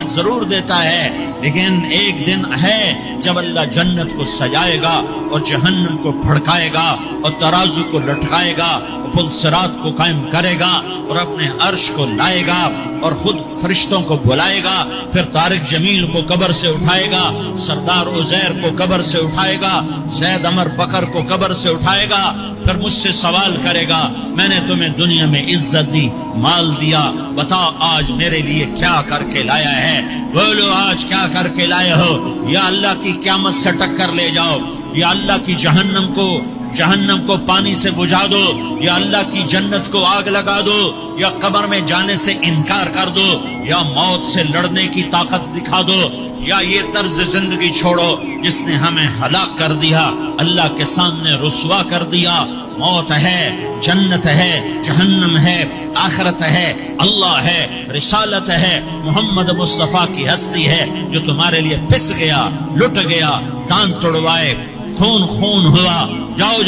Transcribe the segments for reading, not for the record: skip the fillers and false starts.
راحت ضرور دیتا ہے، لیکن ایک دن ہے جب اللہ جنت کو سجائے گا اور جہنم کو بھڑکائے گا اور ترازو کو لٹکائے گا، پل صراط کو قائم کرے گا اور اپنے عرش کو لائے گا اور خود فرشتوں کو بلائے گا، پھر طارق جمیل کو قبر سے اٹھائے گا، سردار عزیر کو قبر سے اٹھائے گا، زید عمر بکر کو قبر سے اٹھائے گا، پھر مجھ سے سوال کرے گا میں نے تمہیں دنیا میں عزت دی، مال دیا، بتا آج میرے لیے کیا کر کے لایا ہے؟ بولو آج کیا کر کے لائے ہو؟ یا اللہ کی قیامت سے ٹکر لے جاؤ، یا اللہ کی جہنم کو پانی سے بجھا دو، یا اللہ کی جنت کو آگ لگا دو، یا قبر میں جانے سے انکار کر دو، یا موت سے لڑنے کی طاقت دکھا دو، یا یہ طرز زندگی چھوڑو جس نے ہمیں ہلاک کر دیا، اللہ کے سامنے رسوا کر دیا۔ موت ہے، جنت ہے، جہنم ہے، آخرت ہے، اللہ ہے، رسالت ہے، محمد مصطفیٰ کی ہستی ہے جو تمہارے لیے پس گیا، لٹ گیا، دان توڑوائے، خون ہوا۔ جاؤ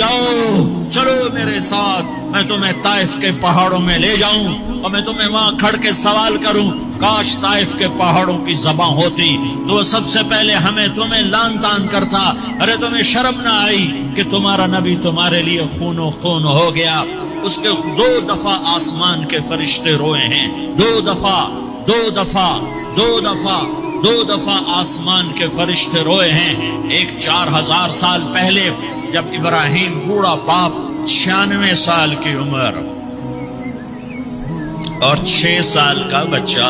چلو میرے ساتھ، میں تمہیں طائف کے پہاڑوں میں لے جاؤں اور میں تمہیں وہاں کھڑ کے سوال کروں، کاش طائف کے پہاڑوں کی زبان ہوتی تو وہ سب سے پہلے تمہیں لان تان کرتا، ارے تمہیں شرم نہ آئی کہ تمہارا نبی تمہارے لیے خون و خون ہو گیا۔ اس کے 2 دفعہ آسمان کے فرشتے روئے ہیں، 2 دفعہ آسمان کے فرشتے روئے ہیں۔ ایک 4000 سال پہلے جب ابراہیم بوڑھا باپ، 96 سال کی عمر اور 6 سال کا بچہ،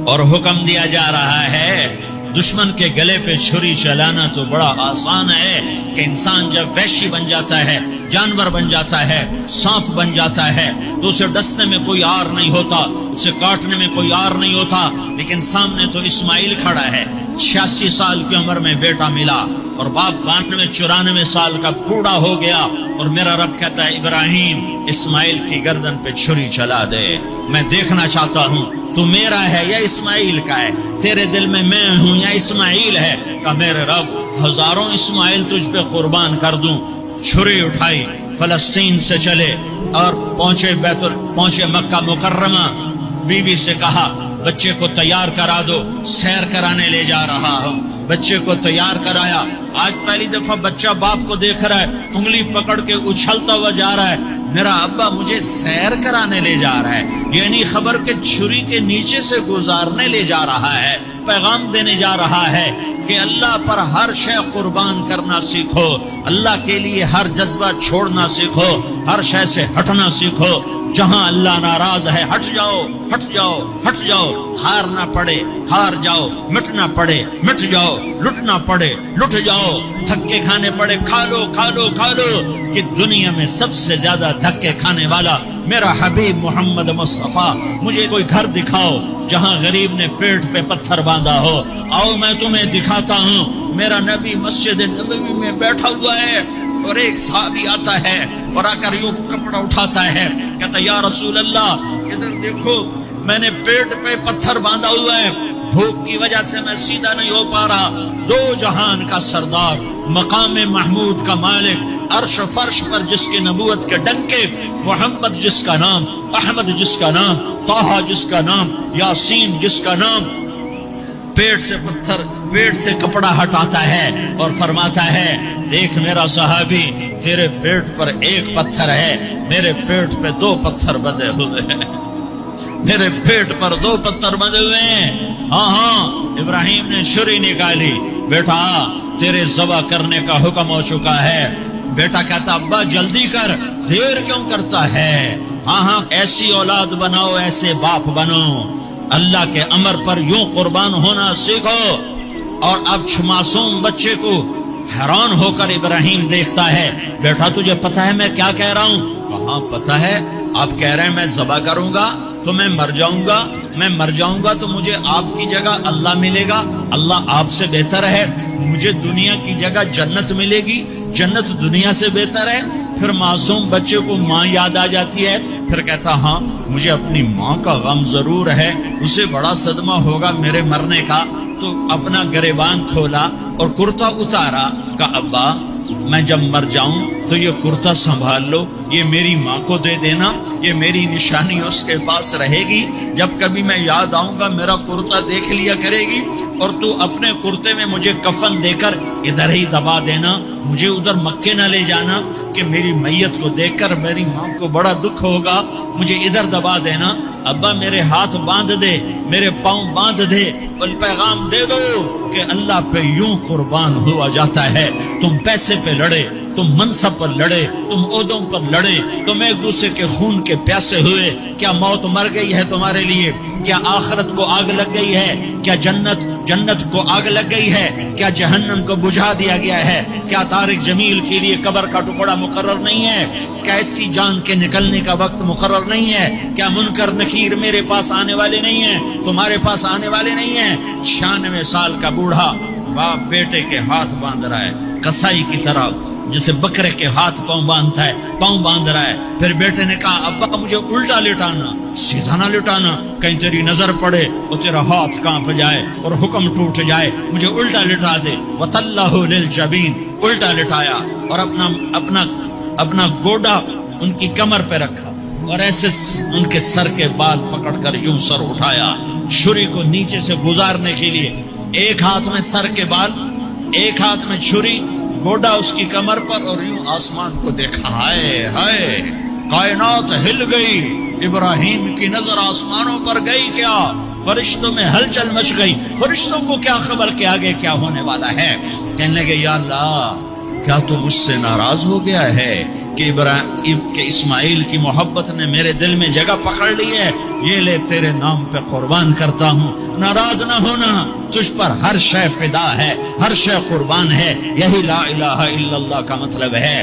اور حکم دیا جا رہا ہے دشمن کے گلے پہ چھری چلانا تو بڑا آسان ہے کہ انسان جب وحشی بن جاتا ہے، جانور بن جاتا ہے، سانپ بن جاتا ہے تو اسے ڈسنے میں کوئی آر نہیں ہوتا، اسے کاٹنے میں کوئی آر نہیں ہوتا، لیکن سامنے تو اسماعیل کھڑا ہے، 86 سال کی عمر میں بیٹا ملا اور باپ 92-94 سال کا بوڑھا ہو گیا، اور میرا رب کہتا ہے ابراہیم اسماعیل کی گردن پہ چھری چلا دے، میں دیکھنا چاہتا ہوں تو میرا ہے یا اسماعیل کا ہے، تیرے دل میں ہوں یا اسماعیل ہے؟ کہ میرے رب ہزاروں اسماعیل تجھ پہ قربان کر دوں۔ چھری اٹھائی، فلسطین سے چلے اور پہنچے مکہ مکرمہ، بیوی سے کہا بچے کو تیار کرا دو، سیر کرانے لے جا رہا ہوں۔ بچے کو تیار کرایا، آج پہلی دفعہ بچہ باپ کو دیکھ رہا ہے، انگلی پکڑ کے اچھلتا ہوا جا رہا ہے، میرا ابا مجھے سیر کرانے لے جا رہا ہے، یعنی خبر کے چھری کے نیچے سے گزارنے لے جا رہا ہے، پیغام دینے جا رہا ہے کہ اللہ پر ہر شے قربان کرنا سیکھو، اللہ کے لیے ہر جذبہ چھوڑنا سیکھو، ہر شے سے ہٹنا سیکھو، جہاں اللہ ناراض ہے ہٹ جاؤ، ہار نہ پڑے ہار جاؤ، مٹنا پڑے مٹ جاؤ، لٹنا پڑے لٹ جاؤ، دھکے کھانے پڑے کھا لو کہ دنیا میں سب سے زیادہ دھکے کھانے والا میرا حبیب محمد مصطفیٰ۔ مجھے کوئی گھر دکھاؤ جہاں غریب نے پیٹ پہ پتھر باندھا ہو، آؤ میں تمہیں دکھاتا ہوں۔ میرا نبی مسجد نبوی میں بیٹھا ہوا ہے اور ایک صحابی آتا ہے اور آ کر یوں کپڑا اٹھاتا ہے، کہتا یا رسول اللہ ادھر دیکھو، میں نے پیٹ پہ پتھر باندھا ہوا ہے، بھوک کی وجہ سے میں سیدھا نہیں ہو پا رہا۔ 2 جہان کا سردار، مقام محمود کا مالک، عرش و فرش پر جس کی نبوت کے ڈنکے، محمد جس کا نام، احمد جس کا نام، طٰہٰ جس کا نام، یاسین جس کا نام، پیٹ سے کپڑا ہٹاتا ہے اور فرماتا ہے دیکھ میرا صحابی، تیرے پیٹ پر 1 پتھر ہے، میرے پیٹ پہ 2 پتھر بندھے ہوئے ہیں، میرے پیٹ پر 2 پتھر بندھے ہوئے ہیں۔ ہاں ابراہیم نے چھری نکالی، بیٹا تیرے ذبح کرنے کا حکم ہو چکا ہے۔ بیٹا کہتا ابا جلدی کر، دیر کیوں کرتا ہے؟ ہاں ایسی اولاد بناؤ، ایسے باپ بنو، اللہ کے امر پر یوں قربان ہونا سیکھو۔ اور اب معصوم بچے کو حیران ہو کر ابراہیم دیکھتا ہے، بیٹا تجھے پتہ ہے میں کیا کہہ رہا ہوں؟ کہاں پتہ ہے، آپ کہہ رہے ہیں میں ذبح کروں گا تو میں مر جاؤں گا تو مجھے آپ کی جگہ اللہ ملے گا، اللہ آپ سے بہتر ہے، مجھے دنیا کی جگہ جنت ملے گی، جنت دنیا سے بہتر ہے۔ پھر معصوم بچے کو ماں یاد آ جاتی ہے، پھر کہتا ہاں مجھے اپنی ماں کا غم ضرور ہے، اسے بڑا صدمہ ہوگا میرے مرنے کا۔ تو اپنا گریبان کھولا اور کرتا اتارا، کہا ابا میں جب مر جاؤں تو یہ کرتا سنبھال لو، یہ میری ماں کو دے دینا، یہ میری نشانی اس کے پاس رہے گی، جب کبھی میں یاد آؤں گا میرا کرتا دیکھ لیا کرے گی، اور تو اپنے کرتے میں مجھے کفن دے کر ادھر ہی دبا دینا، مجھے ادھر مکے نہ لے جانا کہ میری میت کو دیکھ کر میری ماں کو بڑا دکھ ہوگا، مجھے ادھر دبا دینا۔ ابا میرے ہاتھ باندھ دے، میرے پاؤں باندھ دے، اور پیغام دے دو کہ اللہ پہ یوں قربان ہوا جاتا ہے۔ تم پیسے پہ لڑے، تم منصب پر لڑے، تم عہدوں پر لڑے، تم ایک دوسرے کے خون کے پیاسے ہوئے، کیا موت مر گئی ہے تمہارے لیے؟ کیا آخرت کو آگ لگ گئی ہے؟ کیا جنت کو آگ لگ گئی ہے؟ کیا جہنم کو بجھا دیا گیا ہے؟ کیا طارق جمیل کے لیے قبر کا ٹکڑا مقرر نہیں ہے؟ کیا اس کی جان کے نکلنے کا وقت مقرر نہیں ہے؟ کیا منکر نکیر میرے پاس آنے والے نہیں ہیں، تمہارے پاس آنے والے نہیں ہیں؟ 96 سال کا بوڑھا باپ بیٹے کے ہاتھ باندھ رہا ہے کسائی کی طرح، جسے بکرے کے ہاتھ پاؤں باندھتا ہے، پاؤں باندھ رہا ہے۔ پھر بیٹے نے کہا ابا مجھے الٹا لٹانا، سیدھا نہ لٹانا، کہیں تیری نظر پڑے اور تیرا ہاتھ کانپ جائے اور حکم ٹوٹ جائے، مجھے الٹا لٹا دے۔ وَتَلَّهُ لِلْجَبِينِ، الٹا لٹایا اور اپنا گوڈا ان کی کمر پہ رکھا اور ایسے ان کے سر کے بال پکڑ کر یوں سر اٹھایا، چھری کو نیچے سے گزارنے کے لیے، ایک ہاتھ میں سر کے بال، ایک ہاتھ میں چھری، گوڈا اس کی کمر پر، اور یوں آسمان کو دیکھا۔ ہائے ہائے، کائنات ہل گئی، ابراہیم کی نظر آسمانوں پر گئی، کیا فرشتوں میں ہلچل مچ گئی، فرشتوں کو کیا خبر کہ آگے کیا ہونے والا ہے۔ کہنے لگے یا اللہ کیا تو مجھ سے ناراض ہو گیا ہے کہ اسماعیل کی محبت نے میرے دل میں جگہ پکڑ لی ہے، یہ لے تیرے نام پہ قربان کرتا ہوں۔ ناراض نہ ہونا، تجھ پر ہر شے فدا ہے، ہر شے قربان ہے، یہی لا الہ الا اللہ کا مطلب ہے۔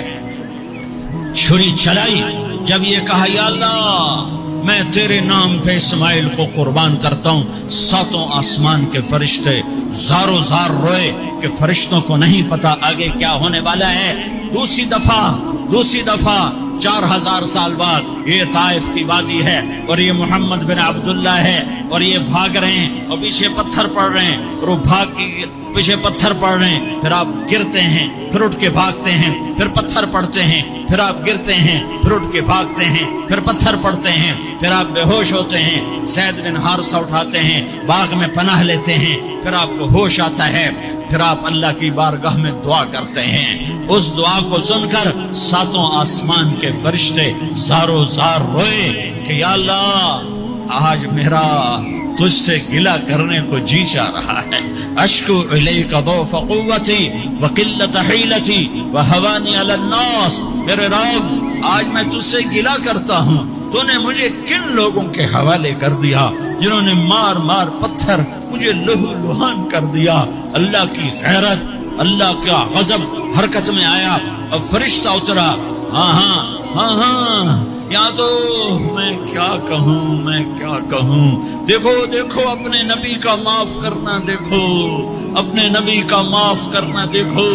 چھری چلائی، جب یہ کہا یا اللہ میں تیرے نام پہ اسماعیل کو قربان کرتا ہوں، ساتوں آسمان کے فرشتے زاروں زار روئے کہ فرشتوں کو نہیں پتا آگے کیا ہونے والا ہے۔ دوسری دفعہ 4000 سال بعد یہ طائف کی وادی ہے اور یہ محمد بن عبداللہ ہے اور یہ بھاگ رہے ہیں اور پیچھے پتھر پڑ رہے ہیں، اور وہ بھاگ کے پیچھے پتھر پڑ رہے ہیں، پھر آپ گرتے ہیں، پھر اٹھ کے بھاگتے ہیں، پھر پتھر پڑتے ہیں، پھر آپ گرتے ہیں، پھر اٹھ کے بھاگتے ہیں، پھر پتھر پڑتے ہیں، پھر آپ بے ہوش ہوتے ہیں، زید بن حارثہ اٹھاتے ہیں، باغ میں پناہ لیتے ہیں، پھر آپ کو ہوش آتا ہے، پھر آپ اللہ کی بارگاہ میں دعا کرتے ہیں۔ اس دعا کو سن کر ساتوں آسمان کے فرشتے زاروں زار روئے کہ یا اللہ آج میرا تجھ سے گلہ کرنے کو جی چاہ رہا ہے۔ اشکو الیک ضعف قوتی وقلت حیلتی وہوانی علی الناس، میرے رب آج میں تجھ سے گلہ کرتا ہوں، تو نے مجھے کن لوگوں کے حوالے کر دیا جنہوں نے مار مار پتھر مجھے لہو لہان کر دیا۔ اللہ کی غیرت، اللہ کا غضب حرکت میں آیا اور فرشتہ اترا۔ ہاں یا تو میں کیا کہوں، دیکھو اپنے نبی کا معاف کرنا، دیکھو اپنے نبی کا معاف کرنا، دیکھو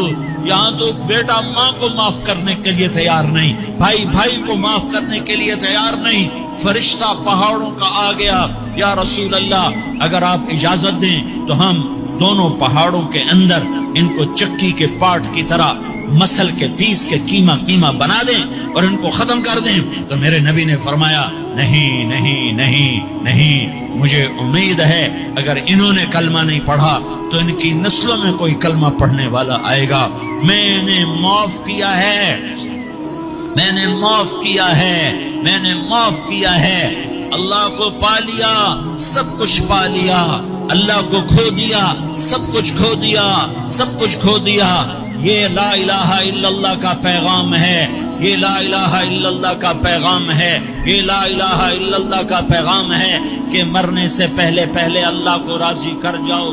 یہاں تو بیٹا ماں کو معاف کرنے کے لیے تیار نہیں، بھائی کو معاف کرنے کے لیے تیار نہیں۔ فرشتہ پہاڑوں کا آ گیا، یا رسول اللہ اگر آپ اجازت دیں تو ہم دونوں پہاڑوں کے اندر ان کو چکی کے پاٹ کی طرح مسل کے پیس کے کیما بنا دیں اور ان کو ختم کر دیں۔ تو میرے نبی نے فرمایا نہیں، مجھے امید ہے اگر انہوں نے کلمہ نہیں پڑھا تو ان کی نسلوں میں کوئی کلمہ پڑھنے والا آئے گا۔ میں نے معاف کیا ہے، اللہ کو پا لیا، سب کچھ پا لیا، اللہ کو کھو دیا، سب کچھ کھو دیا۔ یہ لا الہ الا اللہ کا پیغام ہے، یہ لا الہ الا اللہ کا پیغام ہے، یہ لا الہ الا اللہ کا پیغام ہے کہ مرنے سے پہلے اللہ کو راضی کر جاؤ۔